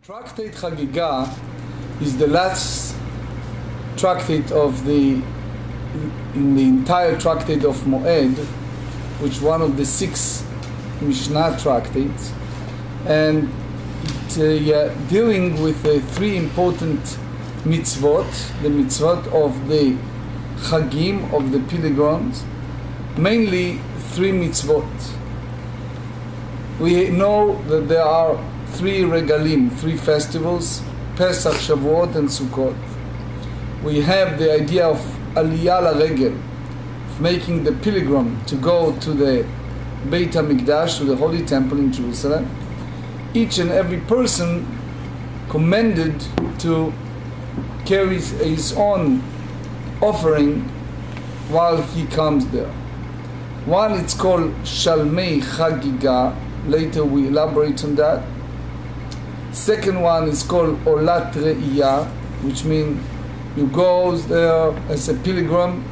Tractate Chagigah is the last tractate in the entire Tractate of Moued, which is one of the 6 Mishnah tractates, and dealing with the 3 important mitzvot, the mitzvot of the Chagim, of the pilgrims, mainly 3 mitzvot. We know that there are 3 regalim, 3 festivals, Pesach, Shavuot and Sukkot. We have the idea of Aliyah lרגל, of making the pilgrim to go to the Beit HaMikdash, to the Holy Temple in Jerusalem. Each and every person commanded to carry his own offering while he comes there. One, it's called Shalmei Hagigah. Later we elaborate on that. Second one is called Olat Re'iyah, which means you go there as a pilgrim,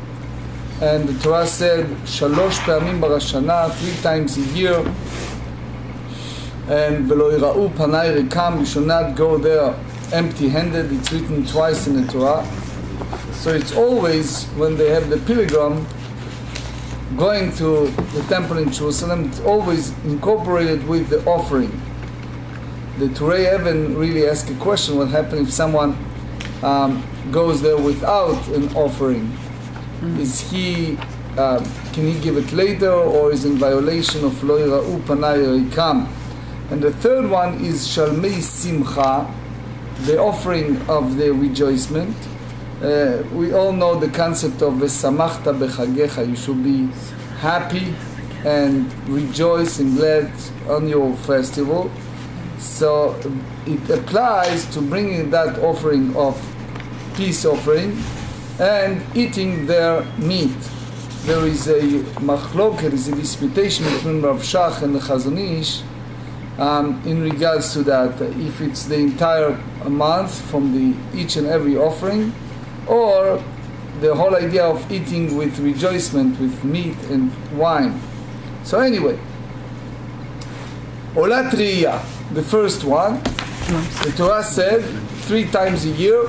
and the Torah said Shalosh Pa'amim Barashana, 3 times a year, and Velo Yira'u Panai Rikam, you should not go there empty-handed. It's written twice in the Torah. So it's always when they have the pilgrim going to the temple in Jerusalem, it's always incorporated with the offering. The Turei Even really ask a question: what happens if someone goes there without an offering? Is he can he give it later, or is in violation of Lo Yira'u Panai Rikam? And the third one is Shalmei Simcha, the offering of the rejoicement. We all know the concept of V'samachta b'chagecha. You should be happy and rejoice and glad on your festival. So it applies to bringing that offering of peace offering and eating their meat. There is a machloket, there is a disputation between Rav Shach and the Chazon Ish in regards to that. If it's the entire month from each and every offering, or the whole idea of eating with rejoicement, with meat and wine. So anyway, Olat Re'iyah, the first one, the Torah said 3 times a year,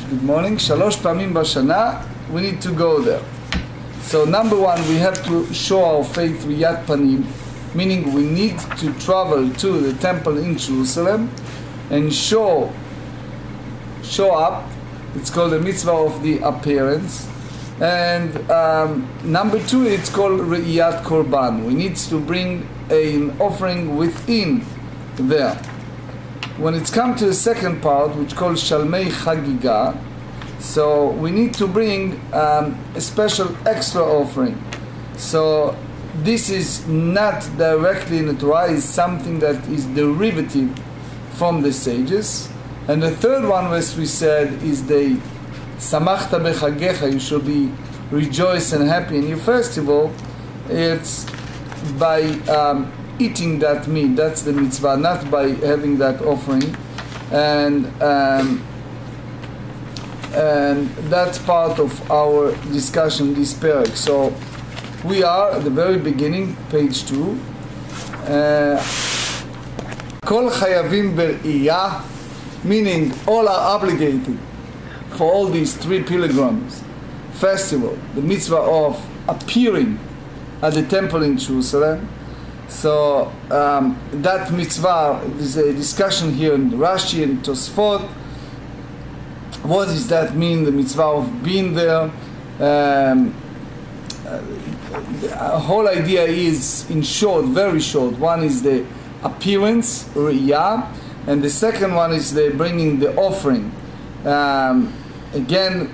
good morning, Shalosh Pa'amim Bashana, we need to go there. So number 1, we have to show our faith Riyat Panim, meaning we need to travel to the temple in Jerusalem and show up. It's called the mitzvah of the appearance. And number 2, it's called Re'iyat Korban. We need to bring an offering within there. When it's come to the second part, which is called Shalmei Hagigah, so we need to bring a special extra offering. So this is not directly in the Torah, it's something that is derivative from the sages. And the third one, as we said, is the Samachta b'chagecha. You should be rejoice and happy in your festival. It's by eating that meat. That's the mitzvah, not by having that offering. And that's part of our discussion, this parak. So we are at the very beginning, page 2. Kol chayavim ber'iyah, meaning all are obligated for all these 3 pilgrims festival, the mitzvah of appearing at the temple in Jerusalem. So that mitzvah, there's a discussion here in Rashi and Tosfot. What does that mean, the mitzvah of being there? The whole idea is, in short, very short. One is the appearance, Re'iyah, and the second one is the bringing the offering. Again,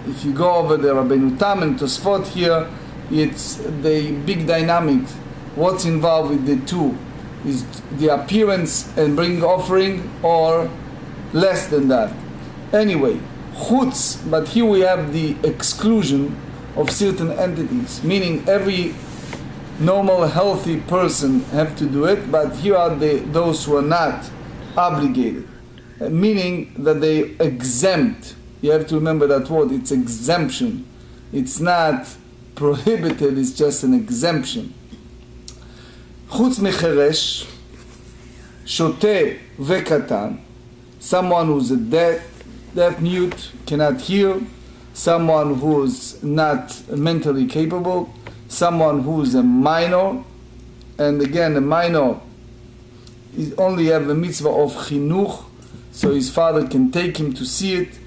if you go over the Rabbeinu Tam and Tosfot here, it's the big dynamic. What's involved with the 2 is the appearance and bring offering, or less than that. Anyway, chutz, but here we have the exclusion of certain entities, meaning every normal, healthy person have to do it, but here are those who are not obligated, meaning that they exempt. You have to remember that word, it's exemption. It's not prohibited, it's just an exemption. Chutz mecheresh, שוטה וקטן, someone who's a deaf mute, cannot hear, someone who's not mentally capable, someone who's a minor, and again a minor is only have a mitzvah of chinuch, so his father can take him to see it.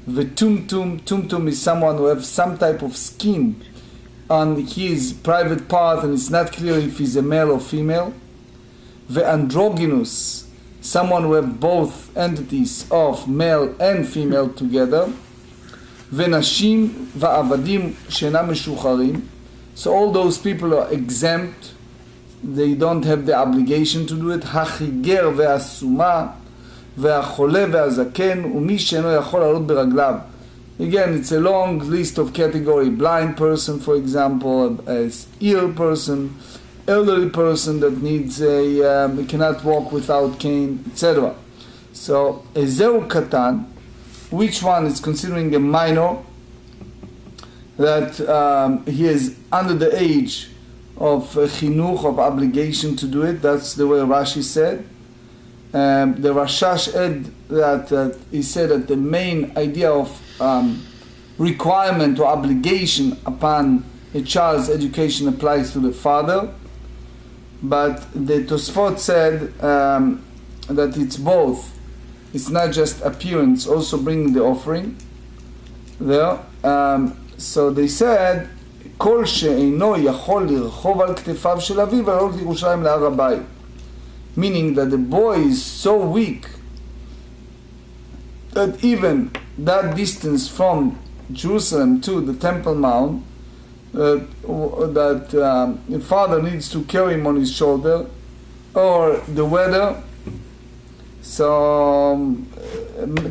Tumtum is someone who has some type of skin on his private part and it's not clear if he's a male or female. Androgynous, someone who has both entities of male and female together. Venashim va'avadim she'enam meshucharim. So all those people are exempt. They don't have the obligation to do it. Hagigah והסומה והחולה והזקן ומי שאינו יכול לעלות ברגליו. Again, it's a long list of category. Blind person, for example, as ill person, elderly person that needs cannot walk without cane, etc. So, ezeu katan, which one is considering a minor, that he is under the age of chinuch, of obligation to do it. That's the way Rashi said. The Rashash said that he said that the main idea of requirement or obligation upon a child's education applies to the father, but the Tosfot said that it's both. It's not just appearance, also bringing the offering there. So they said, כל שאינו יכול לרחוב על כתפיו של אביו ולעלות לירושלים להר הבית. Meaning that the boy is so weak that even that distance from Jerusalem to the Temple Mount, that the father needs to carry him on his shoulder, or the weather. So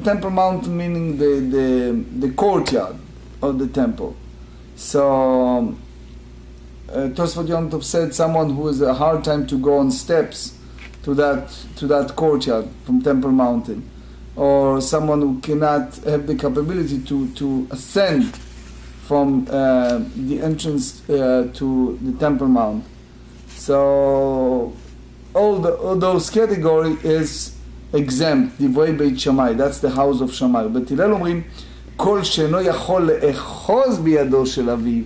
Temple Mount meaning the courtyard of the temple. So Tosfot Yom Tov said someone who has a hard time to go on steps to that courtyard from Temple Mountain, or someone who cannot have the capability to ascend from the entrance to the Temple Mount. So all those category is exempt. Divrei Beit Shammai, that's the house of Shammai. But Hillel אומרים כל שאינו יכול לאחוז בידו של אביו,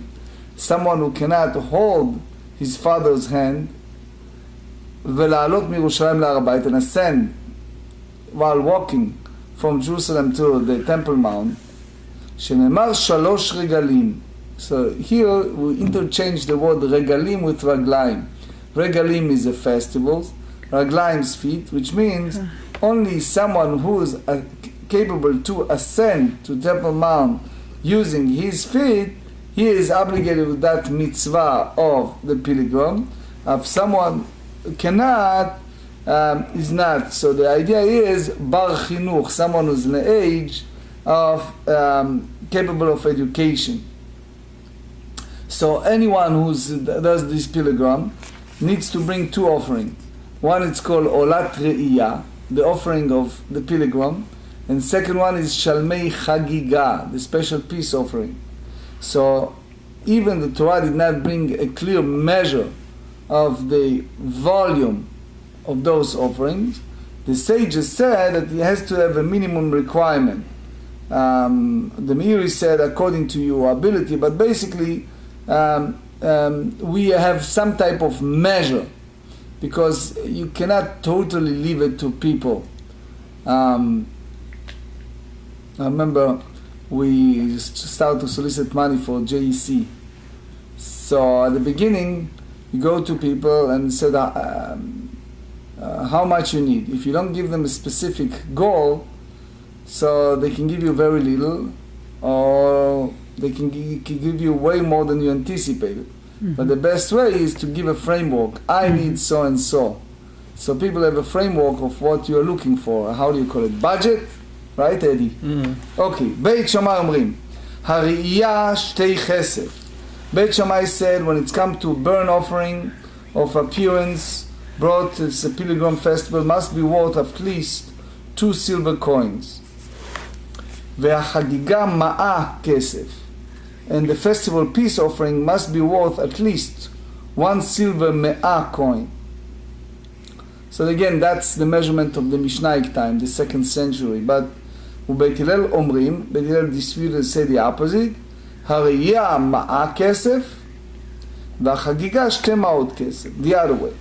someone who cannot hold his father's hand, ולעלות מירושלים להר הבית, and ascend while walking from Jerusalem to the Temple Mount, שנאמר שלוש רגלים. So here we interchange the word regalim with raglaim. Regalim is a festival, raglaim's feet, which means only someone who is capable to ascend to Temple Mount using his feet, he is obligated with that mitzvah of the pilgrim. If someone cannot, is not. So the idea is bar chinuch, someone who's in the age of capable of education. So anyone who does this pilgrim needs to bring two offerings. One is called olat re'iyah, the offering of the pilgrim, and second one is shalmei Hagigah, the special peace offering. So even the Torah did not bring a clear measure of the volume of those offerings. The sages said that it has to have a minimum requirement. The Meiri said according to your ability, but basically we have some type of measure, because you cannot totally leave it to people. I remember we started to solicit money for JEC. So at the beginning, you go to people and said how much you need. If you don't give them a specific goal, so they can give you very little, or they can give you way more than you anticipated. Mm-hmm. But the best way is to give a framework. I need so and so. So people have a framework of what you are looking for. How do you call it? Budget? Right, Eddie? Mm-hmm. Okay. Beit Shammai אומרים, הראייה שתי כסף. Beit Shammai said when it's come to burn offering of appearance brought, it's a pilgrim festival, must be worth at least 2 silver coins. והחגיגה מאה כסף. And the festival peace offering must be worth at least 1 silver מאה coin. So again, that's the measurement of the Mishnaic time, the 2nd century. But ובית הלל אומרים, בית הלל disputers say the opposite, הראייה מאה כסף, והחגיגה 2 מעות כסף, the other way.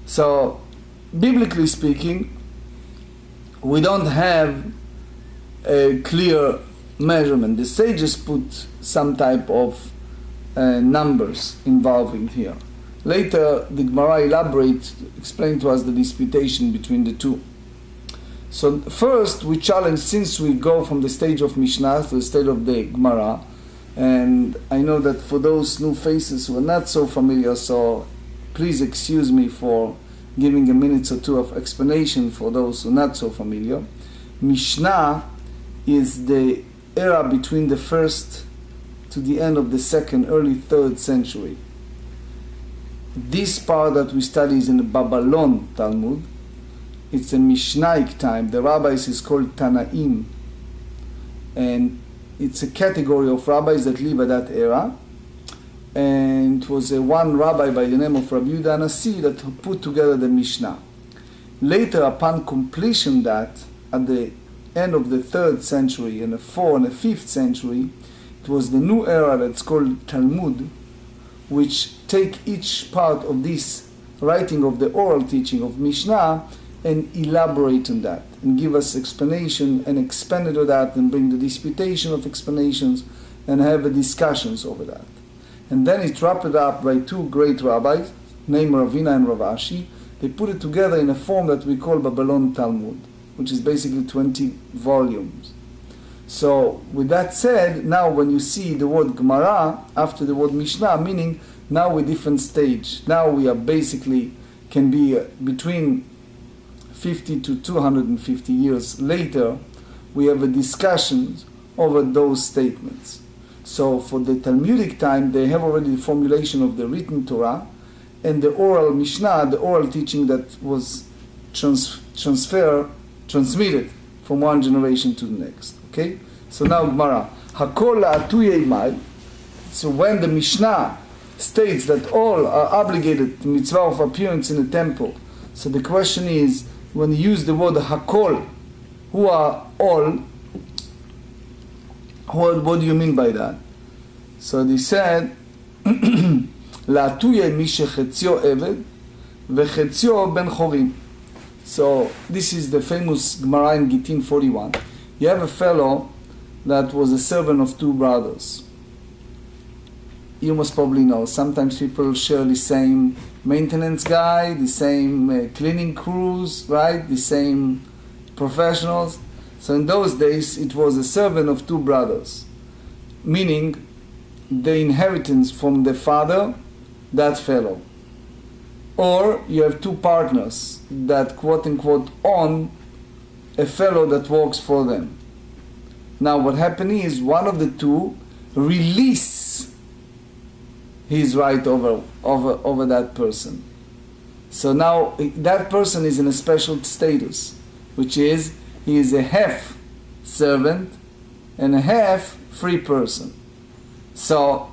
So, biblically speaking, we don't have a clear measurement. The sages put some type of numbers involving here. Later, the Gemara elaborates, explain to us the disputation between the two. So first, we challenge, since we go from the stage of Mishnah to the stage of the Gemara, and I know that for those new faces who are not so familiar, so please excuse me for giving a minute or two of explanation for those who are not so familiar. Mishnah is the era between the 1st to the end of the 2nd, early 3rd century. This part that we study is in the Babylon Talmud. It's a Mishnaic time. The rabbis is called Tanaim, and it's a category of rabbis that live at that era. And it was one rabbi by the name of Rabbi Dr. that put together the Mishnah. Later, upon completion that, at the end of the 3rd century, in the 4th and the 5th century, it was the new era that's called Talmud, which take each part of this writing of the oral teaching of Mishnah and elaborate on that, and give us explanation and expand it on that, and bring the disputation of explanations, and have a discussions over that. And then it's wrapped up by 2 great rabbis, named Ravina and Rav Ashi. They put it together in a form that we call Babylon Talmud, which is basically 20 volumes. So, with that said, now when you see the word Gemara after the word Mishnah, meaning now we're different stage. Now we are basically, can be between 50 to 250 years later, we have a discussion over those statements. So for the Talmudic time, they have already the formulation of the written Torah and the oral Mishnah, the oral teaching that was transmitted from one generation to the next. Okay? So now Gemara. Hakol la'atuyei mai. So when the Mishnah states that all are obligated to mitzvah of appearance in the temple, so the question is, when you use the word hakol, who are all? What do you mean by that? So they said, la'atuyei mi shechetzio eved vechetzio ben chorim. So this is the famous Gemara in Gittin 41. You have a fellow that was a servant of 2 brothers. You must probably know, sometimes people share the same maintenance guy, the same cleaning crews, right? The same professionals. So in those days, it was a servant of 2 brothers, meaning the inheritance from the father, that fellow. Or you have 2 partners that quote-unquote own a fellow that works for them. Now what happened is one of the 2 release his right over that person. So now that person is in a special status, which is he is a half servant and a half free person. So,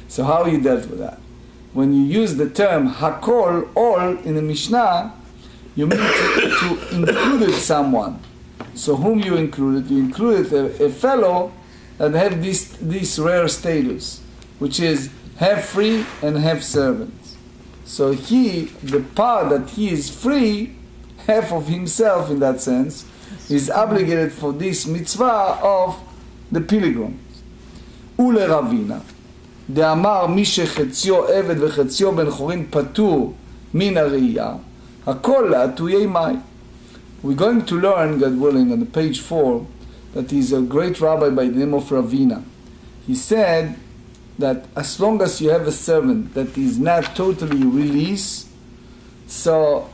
so how you dealt with that? When you use the term hakol, all, in the Mishnah, you mean to include someone. So whom you included? You included a fellow that have this rare status, which is half free and half servant. So the part that he is free, half of himself in that sense, is obligated for this mitzvah of the pilgrims. Ule Ravina, דאמר מי שחציו עבד וחציו בן חורין פטור מן הראייה, הכל לעטויי מים. We're going to learn, God willing, on page 4, that he's a great rabbi by the name of Ravina. He said that as long as you have a servant that is not totally released, so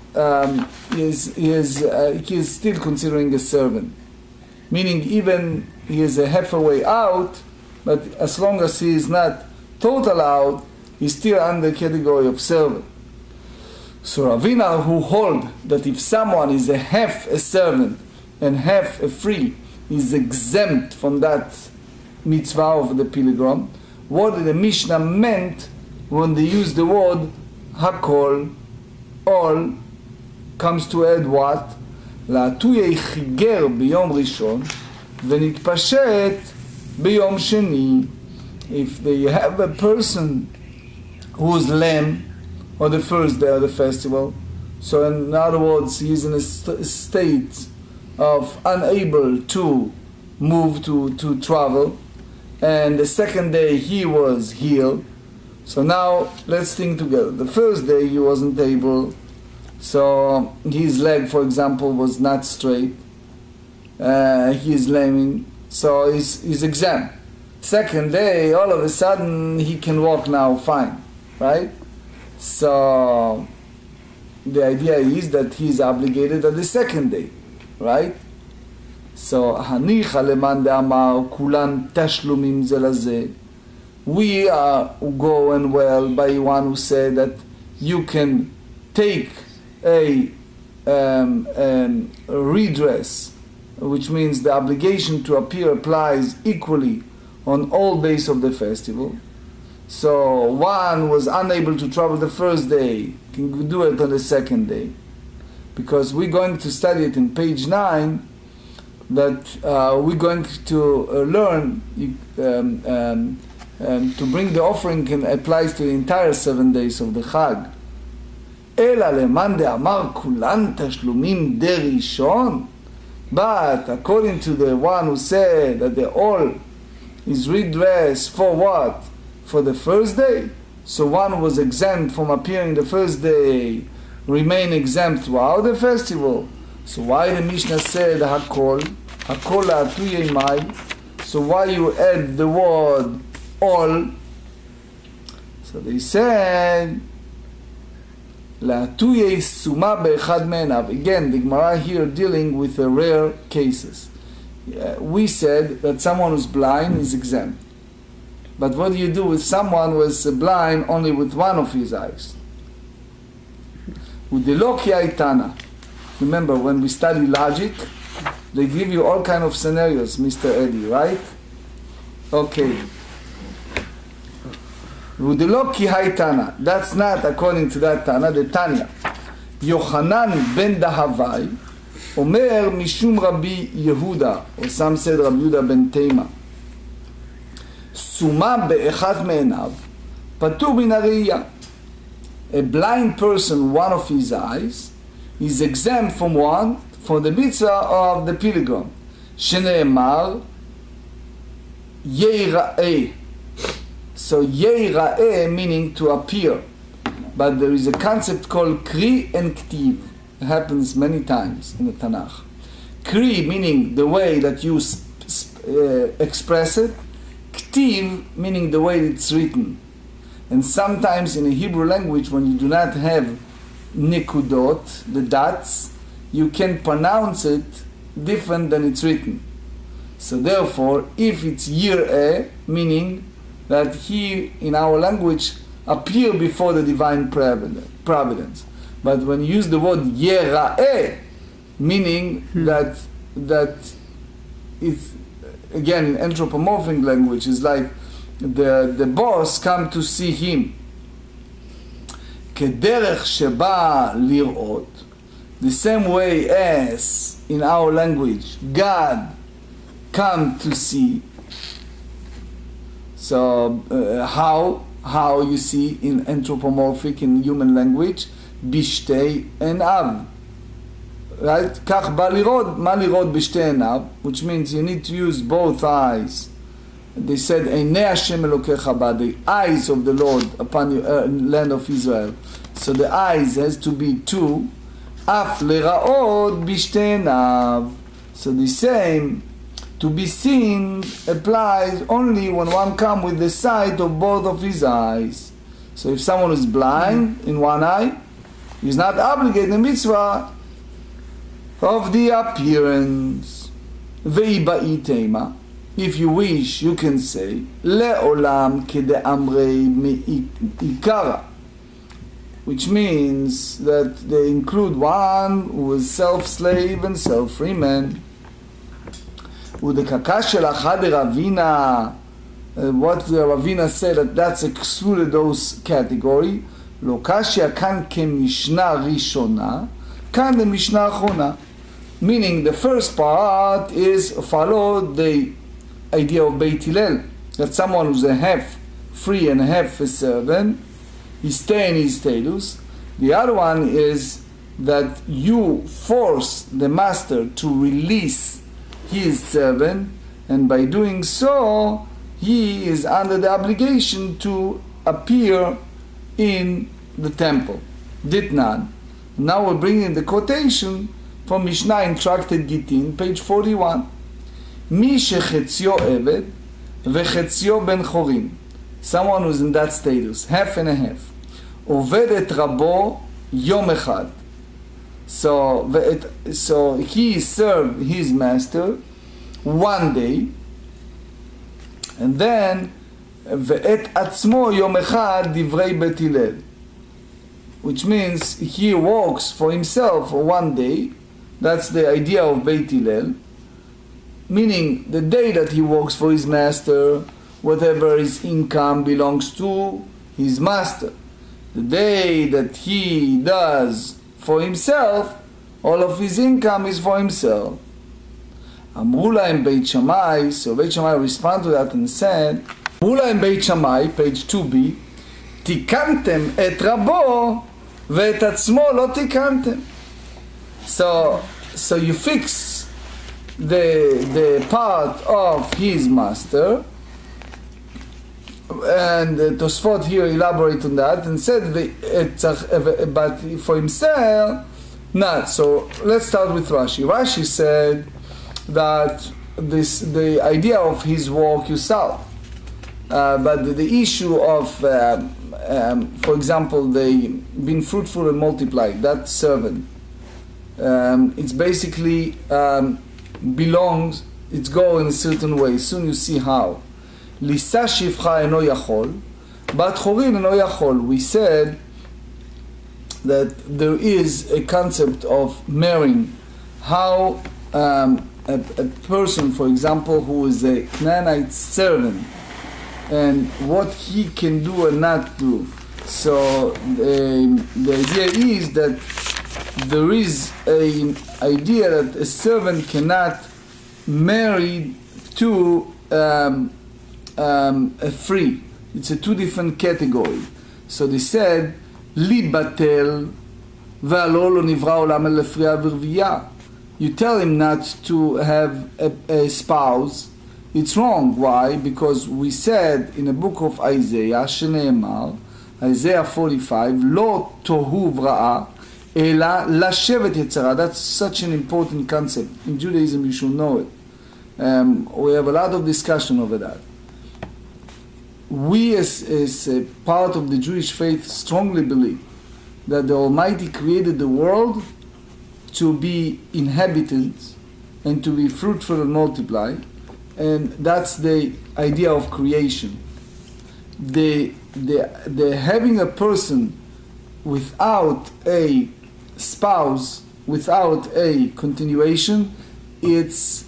he is still considering a servant. Meaning even he is a halfway out, but as long as he is not total out, he's still under the category of servant. So Ravina, who hold that if someone is a half a servant and half a free, is exempt from that mitzvah of the pilgrim, what the Mishnah meant when they used the word hakol all comes to add what? לעטוי חיגר ביום ראשון ונתפשט ביום שני. If they have a person who's lamb on the first day of the festival, so in other words, he's in a state of unable to move, to travel, and the second day he was healed. So now let's think together. The first day he wasn't able, so his leg, for example, was not straight. He is lame, so he's exempt. Second day, all of a sudden he can walk now fine, right? So the idea is that he is obligated at the second day, right? So הניחא למאן דאמר כולן תשלומים זה לזה. We go and well by one who said that you can take a redress, which means the obligation to appear applies equally on all days of the festival. So one was unable to travel the first day, can do it on the second day. Because we're going to study it in page 9, that we're going to learn to bring the offering can applies to the entire 7 days of the Chag. אלא למאן דאמר כולן תשלומים דראשון. But according to the one who said that the all is redressed for what? For the first day. So one who was exempt from appearing the first day remain exempt throughout the festival. So why the Mishnah said hakol la'atuyei mai? So why you add the word all? So they said la'atuyei suma be'echad me'enav. Again, the Gemara here dealing with the rare cases. We said that someone who's blind is exempt. But what do you do with someone who is blind only with one of his eyes? Remember, when we study logic, they give you all kind of scenarios, Mr. Eddie, right? Okay. That's not according to that Tana, the Tanya. Yochanan ben Dahavai Omer Mishum Rabbi Yehuda, or some said Rabbi Yehuda ben Tema. Suma be'echat me'enav, patur min ha'reiyah. A blind person, one of his eyes, is exempt from the mitzvah of the pilgrim. Shene'emar yeira'eh. So yeira'eh meaning to appear. But there is a concept called kri and ktiv. It happens many times in the Tanakh. Kri meaning the way that you express it. Ktiv meaning the way it's written. And sometimes in the Hebrew language, when you do not have nikudot, the dots, you can pronounce it different than it's written. So therefore, if it's yir'eh, meaning that he, in our language, appear before the divine providence. But when you use the word yera'eh, meaning that it's, again, in anthropomorphic language, is like the boss come to see him. כדרך שבא לראות, the same way as in our language, God come to see. So how you see in anthropomorphic, in human language, בשתי עיניו. Right? כך בא לראות, מה לראות בשתי עיניו, which means you need to use both eyes. They said, עיני השם אלוקיך בה, the eyes of the Lord upon the land of Israel. So the eyes has to be two, אף לראות בשתי עיניו. So the same, to be seen applies only when one comes with the sight of both of his eyes. So if someone is blind in one eye, he's not obligated in mitzvah of the appearance. Ve'iba'i tema. If you wish, you can say le'olam kede'amrei me'ikara, which means that they include one who is self-slave and self-free man. Udekaka shel achad Ravina, what the Ravina said, that that's excluded those category. לא קשיא כאן כמשנה ראשונה, כאן למשנה אחרונה. Meaning the first part is follow the idea of Beit Hillel, that someone who's a half free and half a servant, he stay in his status. The other one is that you force the master to release his servant, and by doing so, he is under the obligation to appear in the temple. Ditnan. Now we're bringing the quotation from Mishnah in Tractate Gittin, page 41. Mi shechetzio eved vechetzio ben chorim. Someone who's in that status, half and a half. Oved et rabo yom echad. So he served his master one day, and then ve'et atzmo yom echad divrei Bet Hillel, which means he works for himself for one day. That's the idea of Beit Hillel, meaning the day that he works for his master, whatever his income belongs to his master. The day that he does for himself, all of his income is for himself. Amru lahem Beit Shammai, so Beit Shammai responded to that and said, Amru lahem Beit Shammai, page 2b, תיקנתם את רבו ואת עצמו לא תיקנתם. So you fix the part of his master, and Tosfot here elaborate on that and said, but for himself, not. So let's start with Rashi. Rashi said that the idea of his work you solve, but the issue of, for example, they being fruitful and multiplied, that servant, it's basically belongs, it's go in a certain way. Soon you see how. Lisa shivcha eno yachol, bat chorin eno yachol. We said that there is a concept of marrying, how a person, for example, who is a Canaanite servant, and what he can do and not do. So the idea is that there is an idea that a servant cannot marry to a free. It's a two different category. So they said, libatel ve'alo lo nivra olam el lefriya v'rviya. You tell him not to have a spouse. It's wrong. Why? Because we said in the book of Isaiah, Sheneemar, Isaiah 45, lo tohu v'ra'a ela lashevet yetzara. That's such an important concept. In Judaism, you should know it. We have a lot of discussion over that. We as a part of the Jewish faith strongly believe that the Almighty created the world to be inhabited and to be fruitful and multiply, and that's the idea of creation. The having a person without a spouse, without a continuation, it's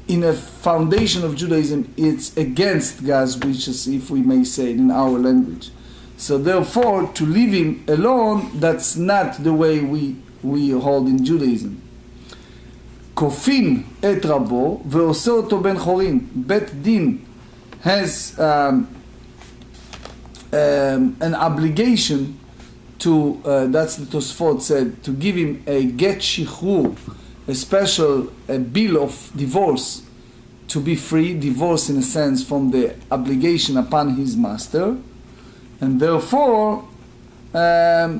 in a foundation of Judaism, it's against God's wishes, if we may say it in our language. So therefore, to leave him alone, that's not the way we hold in Judaism. Kofin et rabo ve'oseh oto ben chorim. Bet Din has an obligation to, that's the Tosfot said, to give him a get shichrur, a special bill of divorce, to be free, divorce in a sense from the obligation upon his master, and therefore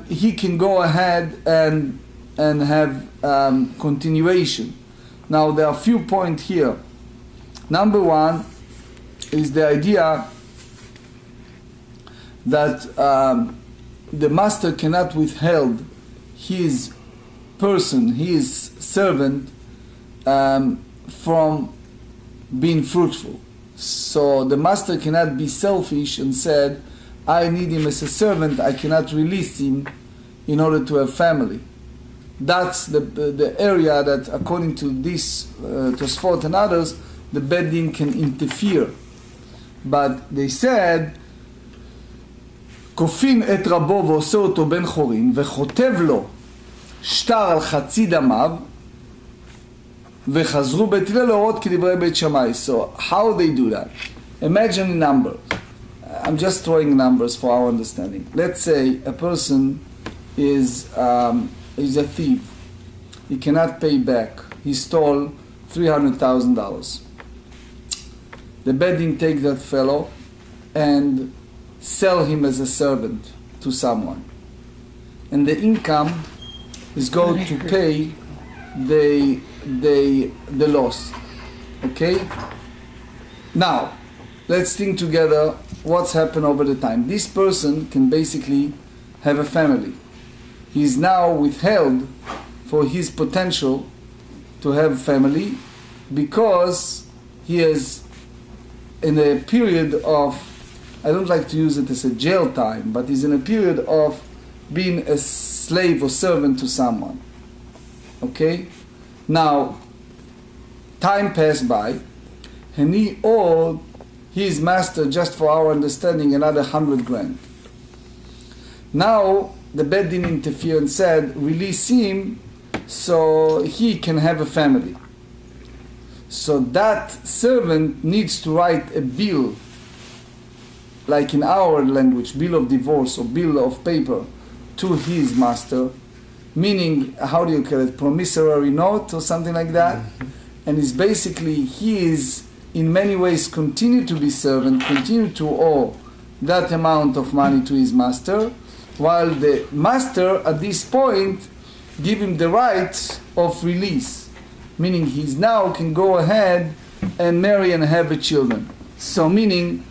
he can go ahead and have continuation. Now there are a few points here. Number one is the idea that the master cannot withhold his person, his servant, from being fruitful. So the master cannot be selfish and said, I need him as a servant, I cannot release him in order to have family. That's the area that, according to this Tosfot and others, the Beit Din can interfere. But they said, כופין את רבו ועושה אותו בן חורין, וחוטב לו שטר על חצי דמיו, וחזרו בית הלל להורות כדברי בית שמאי. So how they do that? Imagine numbers. I'm just throwing numbers for our understanding. Let's say a person is a thief. He cannot pay back. He stole $300,000. The Bedin take that fellow and sell him as a servant to someone. And the income is going to pay the loss. Okay? Now, let's think together what's happened over the time. This person can basically have a family. He's now withheld for his potential to have family because he is in a period of, I don't like to use it as a jail time, but he's in a period of being a slave or servant to someone. Okay? Now, time passed by, and he owed his master, just for our understanding, another 100 grand. Now, the Beit Din interfered and said, release him so he can have a family. So that servant needs to write a bill, like in our language, bill of divorce or bill of paper, to his master, meaning, how do you call it, promissory note or something like that. And it's basically, he is in many ways continue to be servant, continue to owe that amount of money to his master, while the master at this point give him the right of release, meaning he's now can go ahead and marry and have a children. So meaning,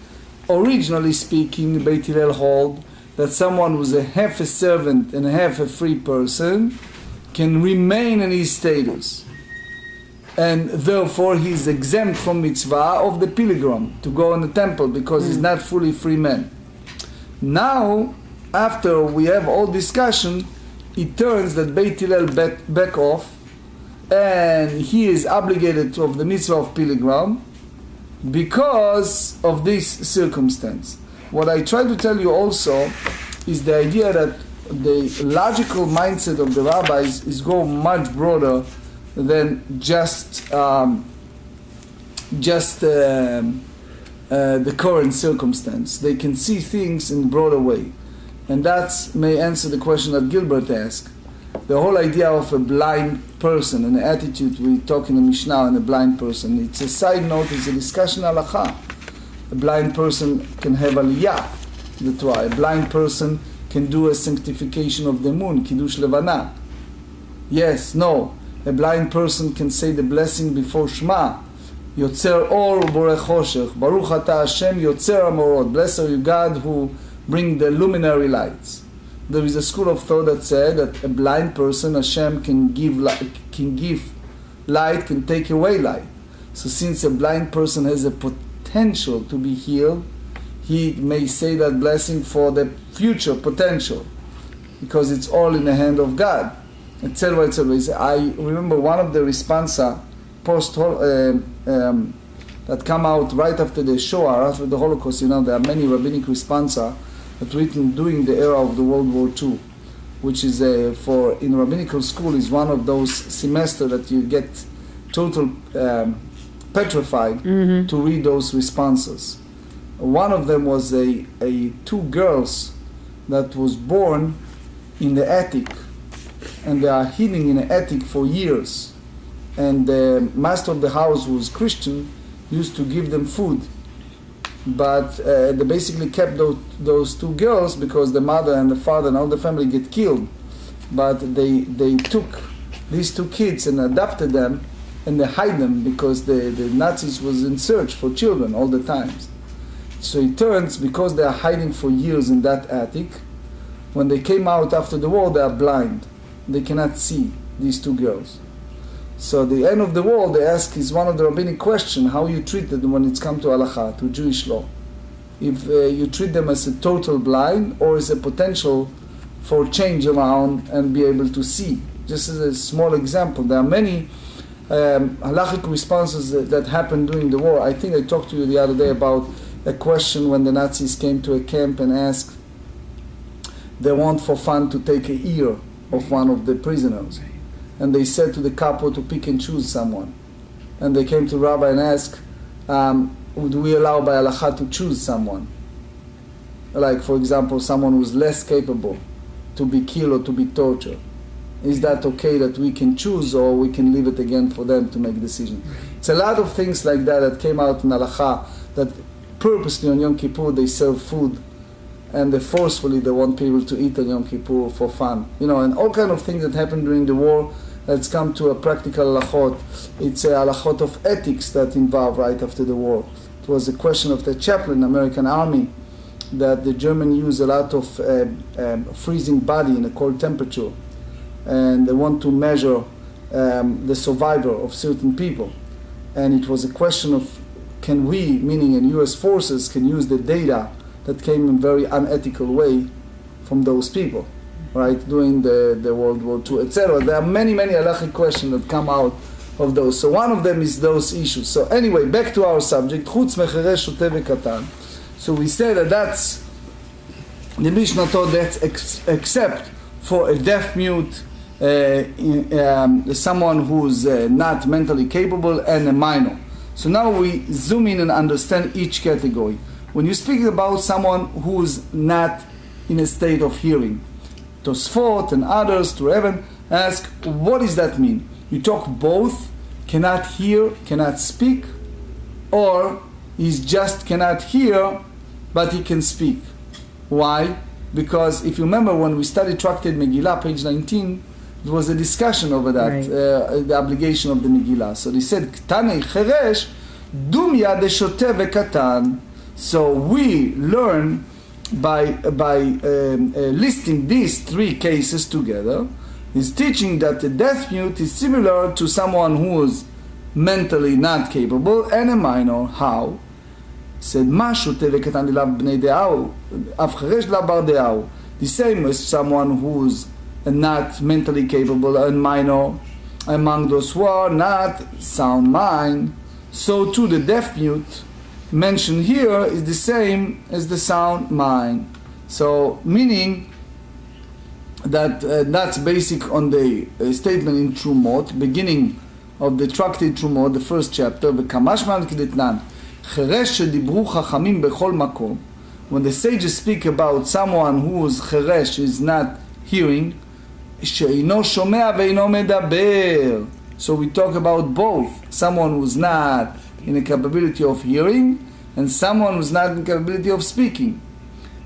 originally speaking, Beit Hillel hold that someone who's a half a servant and half a free person can remain in his status. And therefore he is exempt from mitzvah of the pilgrim to go in the temple because he's not fully free man. Now, after we have all discussion, it turns that Beit Hillel back off and he is obligated of the mitzvah of pilgrim because of this circumstance. What I try to tell you also is the idea that the logical mindset of the rabbis is go much broader than just the current circumstance. They can see things in a broader way. And that may answer the question that Gilbert asked. The whole idea of a blind person and the attitude we talk in the Mishnah and a blind person, it's a side note, it's a discussion halacha. A blind person can have aliyah, the Torah. A blind person can do a sanctification of the moon, kiddush levana. Yes, no. A blind person can say the blessing before Shema. Yotzer or borech choshech. Baruch ata Hashem yotzer amorot. Blessed are you God who bring the luminary lights. There is a school of thought that said that a blind person, Hashem can give light, can take away light. So since a blind person has a potential to be healed, he may say that blessing for the future potential, because it's all in the hand of God, etc., etc. I remember one of the responsa that come out right after the Shoah, after the Holocaust. You know, there are many rabbinic responsa that written during the era of the World War II, which is for in rabbinical school is one of those semesters that you get total petrified to read those responses. One of them was a two girls that was born in the attic, and they are hiding in the attic for years. And the master of the house, who was Christian, used to give them food. But they basically kept those two girls because the mother and the father and all the family get killed. But they took these two kids and adopted them, and they hide them because the Nazis was in search for children all the times. So it turns, because they are hiding for years in that attic, when they came out after the war, they are blind. They cannot see these two girls. So at the end of the war, they ask, is one of the rabbinic questions, how you treat them when it's come to halacha, to Jewish law. If you treat them as a total blind, or as a potential for change around and be able to see. Just as a small example, there are many halachic responses that happened during the war. I think I talked to you the other day about a question when the Nazis came to a camp and asked they want for fun to take an ear of one of the prisoners. And they said to the couple to pick and choose someone. And they came to Rabbi and asked, would we allow by halacha to choose someone? Like, for example, someone who's less capable to be killed or to be tortured. Is that okay that we can choose, or we can leave it again for them to make a decision? It's a lot of things like that came out in halacha, that purposely on Yom Kippur they serve food, and they forcefully they want people to eat on Yom Kippur for fun. You know, and all kind of things that happened during the war. Let's come to a practical halachot. It's a halachot of ethics that involved right after the war. It was a question of the chaplain, American Army, that the Germans use a lot of freezing body in a cold temperature, and they want to measure the survival of certain people. And it was a question of, can we, meaning in US forces, can use the data that came in a very unethical way from those people, right, during the World War II, etc. There are many halachic questions that come out of those. So one of them is those issues. So anyway, back to our subject, chutz mecheresh shote vekatan. So we say that that's, the Mishnah taught that except for a deaf mute, someone who's not mentally capable, and a minor. So now we zoom in and understand each category. When you speak about someone who's not in a state of hearing, Tosfot and others to Evan ask, what does that mean? You talk both, cannot hear, cannot speak, or he's just cannot hear, but he can speak. Why? Because if you remember when we studied Tractate Megillah, page 19, there was a discussion over that, right. The obligation of the Megillah. So they said, Ktanei cheresh, dumya deshote vekatan. So we learn by listing these three cases together, is teaching that the deaf mute is similar to someone who is mentally not capable and a minor. How? Said, Ma shote vekatan dilav bnei de'au, av cheresh la bar de'au. The same as someone who's not mentally capable and minor, among those who are not sound mind. So too the deaf mute mentioned here is the same as the sound mind. So meaning that that's basic on the statement in Trumot, beginning of the Tractate Trumot, the first chapter. V'kamashman k'detnan cheresh shedibru chachamim bechol makom. When the sages speak about someone who is cheresh, is not hearing, she'ino shomea ve'ino medaber. So we talk about both, someone who's not in a capability of hearing and someone who's not in capability of speaking.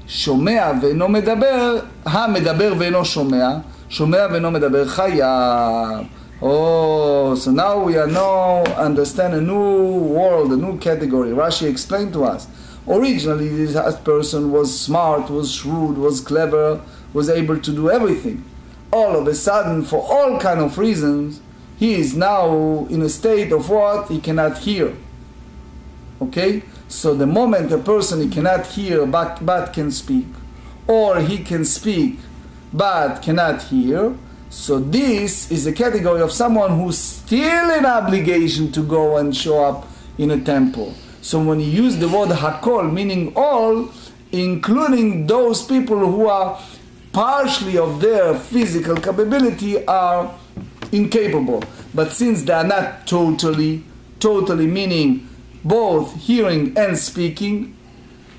Shomea ve'ino medaber, ha-medaber ve'ino shomea, shomea ve'ino medaber chayav. Oh, so now we are now understand a new world, a new category. Rashi explained to us. Originally, this person was smart, was shrewd, was clever, was able to do everything. All of a sudden, for all kind of reasons, he is now in a state of what? He cannot hear. Okay? So the moment a person he cannot hear but can speak, or he can speak but cannot hear, so this is a category of someone who's still in obligation to go and show up in a temple. So when you use the word hakol, meaning all, including those people who are partially of their physical capability are incapable. But since they are not totally meaning both hearing and speaking,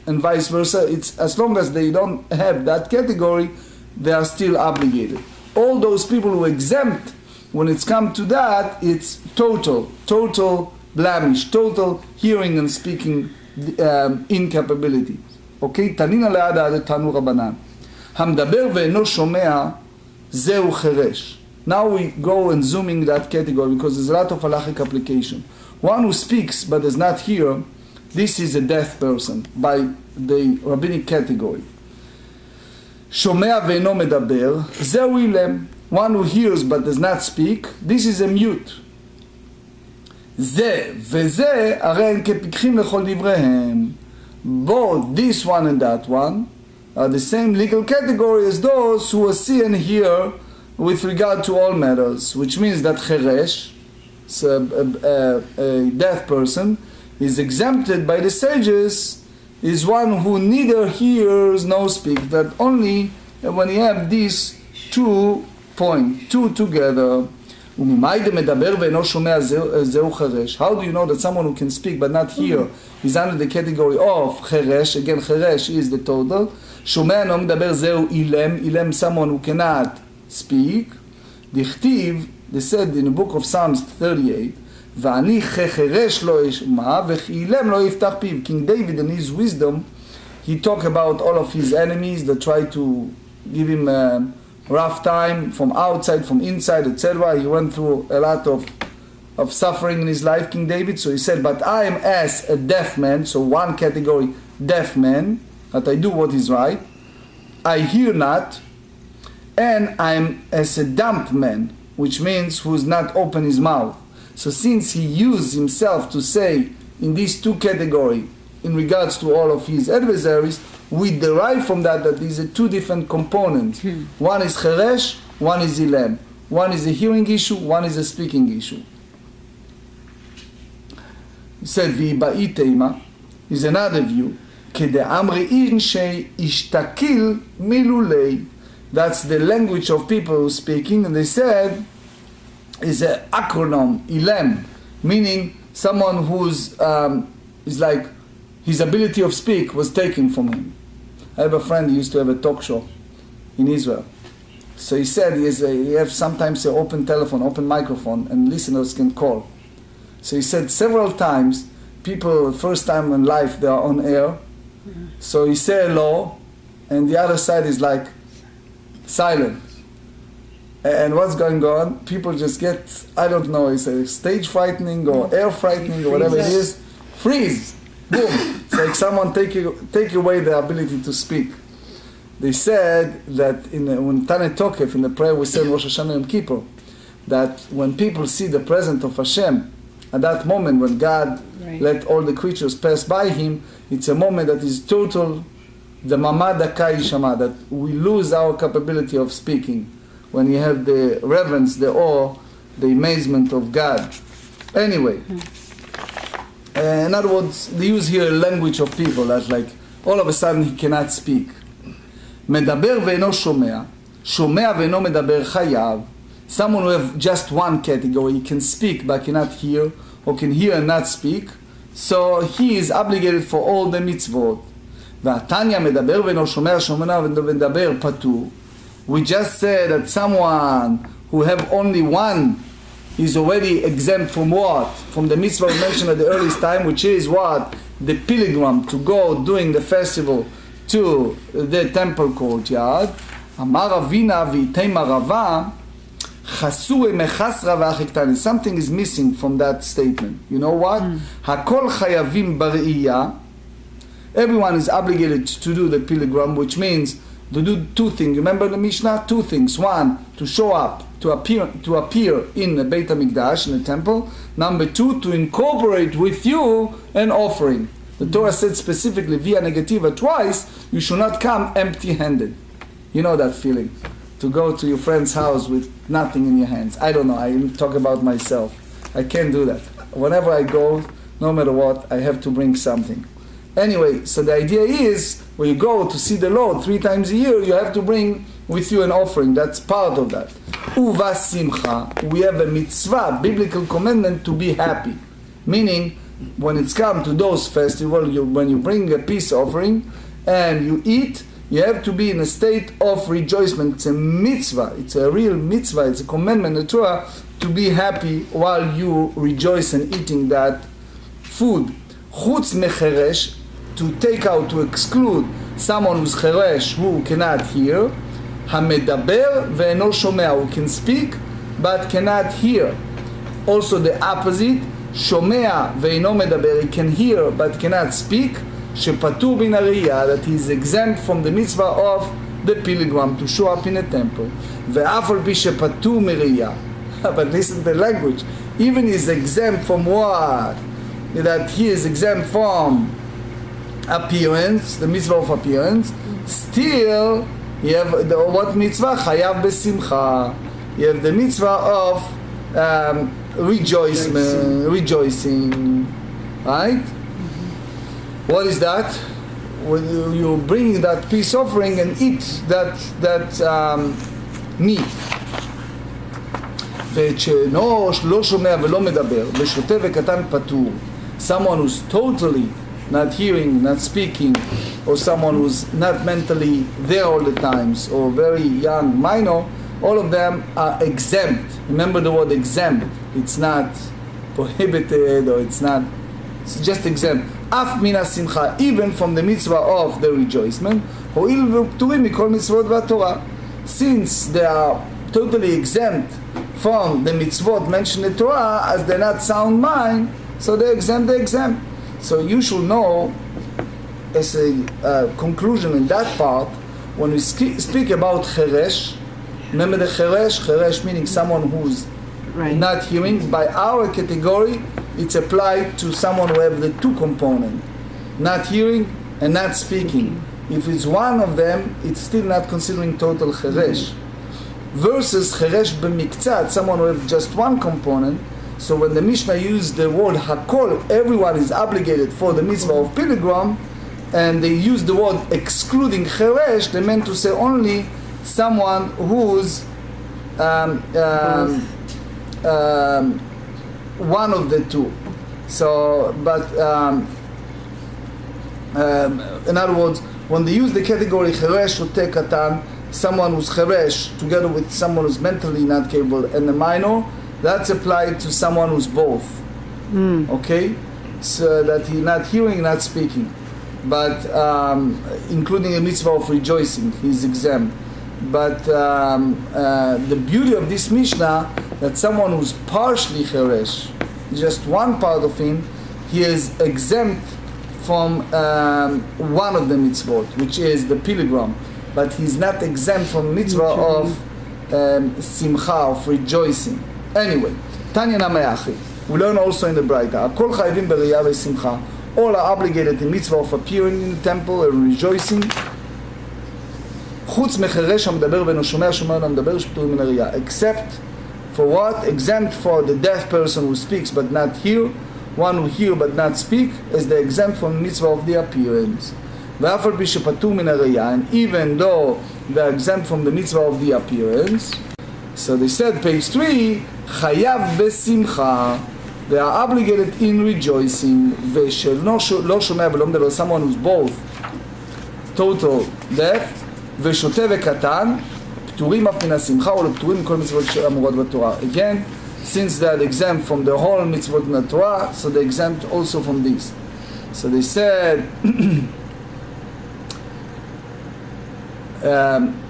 and vice versa, it's as long as they don't have that category, they are still obligated. All those people who exempt, when it's come to that, it's total blemish, total hearing and speaking incapability. Okay? Tanina le'ada tanu Rabbanan. Hamdaber ve'eno shomea zeu cheresh. Now we go and zooming that category because there's a lot of halachic application. One who speaks but does not hear, this is a deaf person by the rabbinic category. Shomea ve'eno medaber zeu ilem. One who hears but does not speak, this is a mute. זה וזה הרי הם כפיקחים לכל דבריהם. Both this one and that one are the same legal category as those who see and hear with regard to all matters, which means that cheresh, so a deaf person, is exempted by the sages, is one who neither hears nor speaks, that only when you have these 2 points, 2 together, how do you know that someone who can speak but not hear is under the category of cheresh? Again, cheresh is the total. שומע לא מדבר זהו אילם, אילם someone who cannot speak. דכתיב, they said in the book of Psalms 38, ואני חרש לא אשמע וכאילם לא יפתח פיו. King David in his wisdom, he talked about all of his enemies that try to give him a rough time from outside, from inside, etc. He went through a lot of suffering in his life, King David. So he said, but I am as a deaf man, so one category, deaf man, that I do what is right, I hear not, and I'm as a dumb man, which means who's not open his mouth. So since he used himself to say in these 2 categories in regards to all of his adversaries, we derive from that these are 2 different components. One is cheresh, one is ilem. One is a hearing issue, one is a speaking issue. He said, v'iba'it teima is another view. That's the language of people who are speaking, and they said is an acronym, ilem, meaning someone who's is like his ability of speak was taken from him. I have a friend who used to have a talk show in Israel. So he said he has sometimes an open telephone, open microphone, and listeners can call. So he said several times, people first time in life they are on air. So he say hello, and the other side is like silent. And what's going on? People just get, I don't know, it's a stage frightening or air frightening or whatever it is. Freeze! Boom! It's like someone take away the ability to speak. They said that when Tane Tokef, in the prayer we say in Rosh Hashanah Yom Kippur, that when people see the presence of Hashem, at that moment when God let all the creatures pass by him, it's a moment that is total, the mamada kai shama, that we lose our capability of speaking when you have the reverence, the awe, the amazement of God. Anyway, in other words, they use here a language of people that like all of a sudden he cannot speak. מדבר ואינו שומע, שומע ואינו מדבר חייב. Someone who have just one category, he can speak but cannot hear, or can hear and not speak, so he is obligated for all the mitzvot. והתניא מדבר ואינו שומע, שומע ומדבר פטור. We just said that someone who have only one is already exempt from what? From the mitzvah we mentioned at the earliest time, which is what? The pilgrim, to go during the festival to the temple courtyard. אמר אבינה ואיתימה רבה, חסוי מחסרה והחקטני. Something is missing from that statement. You know what? הכל חייבים בראייה. Everyone is obligated to do the pilgrim, which means to do 2 things. Remember the Mishnah? 2 things. 1, to show up, to appear in the Beit HaMikdash, in the temple. Number 2, to incorporate with you an offering. The Torah said specifically, via negativa twice, you should not come empty-handed. You know that feeling, to go to your friend's house with nothing in your hands. I don't know, I talk about myself. I can't do that. Whenever I go, no matter what, I have to bring something. Anyway, so the idea is, when you go to see the Lord 3 times a year, you have to bring with you an offering. That's part of that. Uva simcha, we have a mitzvah, biblical commandment to be happy. Meaning, when it's come to those festivals, when you bring a peace offering and you eat, you have to be in a state of rejoicement. It's a mitzvah, it's a real mitzvah, it's a commandment, the Torah, to be happy while you rejoice in eating that food. Chutz mecheresh, to take out, to exclude someone who's cheresh, who cannot hear. Hamedaber ve'eno shomea, who can speak but cannot hear. Also the opposite, shomea ve'eno medaber, he can hear but cannot speak. Shepatur bin hariyah, that he is exempt from the mitzvah of the pilgrim to show up in a temple. Ve'af al pi shepatur miriyah. But listen to the language. Even he is exempt from what? That he is exempt from appearance, the mitzvah of appearance. Still, you have what mitzvah? Chayav besimcha. You have the mitzvah of rejoicing, right? What is that? when you bring that peace offering and eat that meat. ואת שאינו לא שומע ולא מדבר, ושוטה וקטן פטור, someone who's totally not hearing, not speaking, or someone who's not mentally there all the times, or very young, minor, all of them are exempt. Remember the word exempt. It's not prohibited, or it's just exempt. אף מן השמחה, even from the mitzvah of the rejoicement, הואיל ופטורים מכל מצוות והתורה. Since they are totally exempt from the mitzvot mentioned in the Torah, as they're not sound mind, so they're exempt. So you should know, as a conclusion in that part, when we speak about cheresh, remember the cheresh meaning someone who's not hearing. By our category, it's applied to someone who have the two components, not hearing and not speaking. If it's one of them, it's still not considering total cheresh. Versus cheresh b'miktzat, someone who has just one component. So when the Mishnah used the word hakol, everyone is obligated for the mitzvah of pilgrim, and they used the word excluding cheresh, they meant to say only someone who's one of the two. So, but in other words, when they use the category cheresh shote katan, someone who's cheresh together with someone who's mentally not capable and a minor, that's applied to someone who's both. Okay, so that he's not hearing, not speaking, but including a mitzvah of rejoicing, he's exempt. But the beauty of this Mishnah, that someone who's partially cheresh, just one part of him, he is exempt from one of the mitzvot, which is the pilgrim, but he's not exempt from mitzvah of simcha, of rejoicing. Anyway, Tanya Namayachi, we learn also in the Braita, Akol chayvim b'riyah v'simcha, all are obligated in mitzvah of appearing in the temple and rejoicing, חוץ מחרש המדבר ואינו שומע המדבר שפטורים מן הראייה, except for what? Exempt for the deaf person who speaks but not hear, one who hear but not speak, is the exempt from the mitzvah of the appearance. ואף על פי שפטור מן הראייה, and even though they are exempt from the mitzvah of the appearance, so they said, page 3, חייב בשמחה, they are obligated in rejoicing, ושלא שומע ולא מדבר, someone who's both total deaf, ושוטה וקטן, פטורים אף מן השמחה, או לפטורים מכל מצוות שאמורות בתורה. Again, since they are exempt from the whole mitzvot in the Torah, so they exempt also from this. So they said,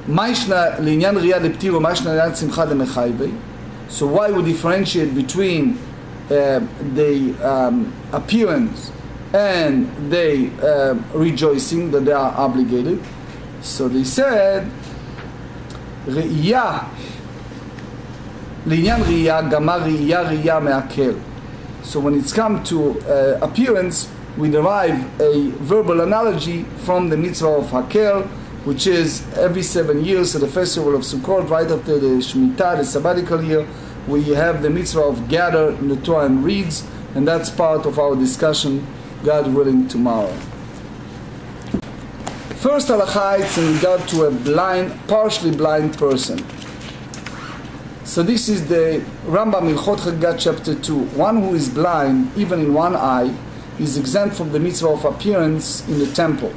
מה ישנה לעניין ראייה לפטיר, ומה ישנה לעניין שמחה דמחייבי? So why we differentiate between the appearance and the rejoicing, that they are obligated? So they said, ראייה, לעניין ראייה, גמר ראייה מעכל. So when it's come to appearance, we derive a verbal analogy from the mitzvah of hakel, which is every 7 years at the festival of Sukkot, right after the Shemitah, the sabbatical year, we have the mitzvah of gather in the Torah and reads, and that's part of our discussion, God willing, tomorrow. First halakha, it's in regard to a blind, partially blind person. So this is the Rambam in Hagigah chapter 2. One who is blind, even in one eye, is exempt from the mitzvah of appearance in the temple.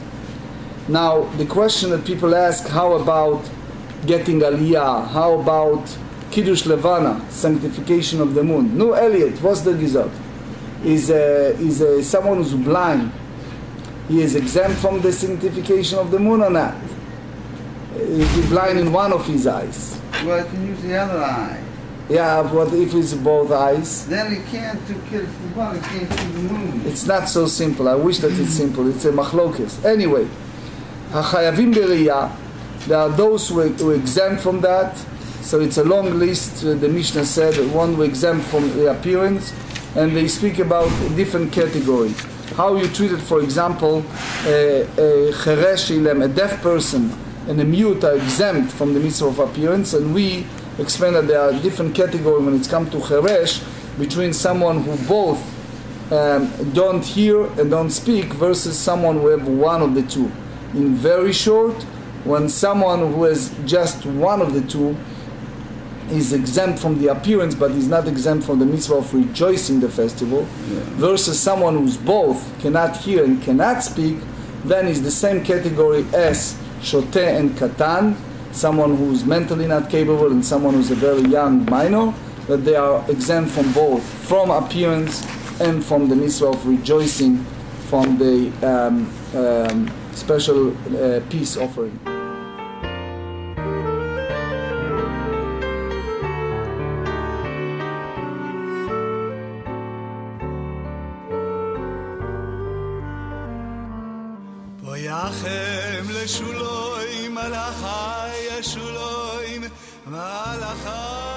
Now, the question that people ask, how about getting aliyah? How about Kiddush Levana, sanctification of the moon? No, Elliot, what's the result? Is someone who's blind, he is exempt from the sanctification of the moon or not? Is he blind in one of his eyes? Well, he can use the other eye. Yeah, what if it's both eyes? Then he can't do Kiddush Levana, he can't do the moon. It's not so simple. I wish that it's simple. It's a machlokes. Anyway, HaChayavim B'Riyah, there are those who are exempt from that. So it's a long list. The Mishnah said one who exempt from the appearance, and they speak about a different category. How you treated, for example, a cheresh ilem, a deaf person, and a mute are exempt from the mitzvah of appearance, and we explain that there are different categories when it's come to cheresh, between someone who both don't hear and don't speak versus someone who have one of the two. In very short, when someone who has just one of the two is exempt from the appearance but is not exempt from the mitzvah of rejoicing the festival, versus someone who's both, cannot hear and cannot speak, then is the same category as shoteh and katan, someone who's mentally not capable and someone who's a very young minor, that they are exempt from both, from appearance and from the mitzvah of rejoicing from the special peace offering. לשולוים מלאכי השולוים מלאכי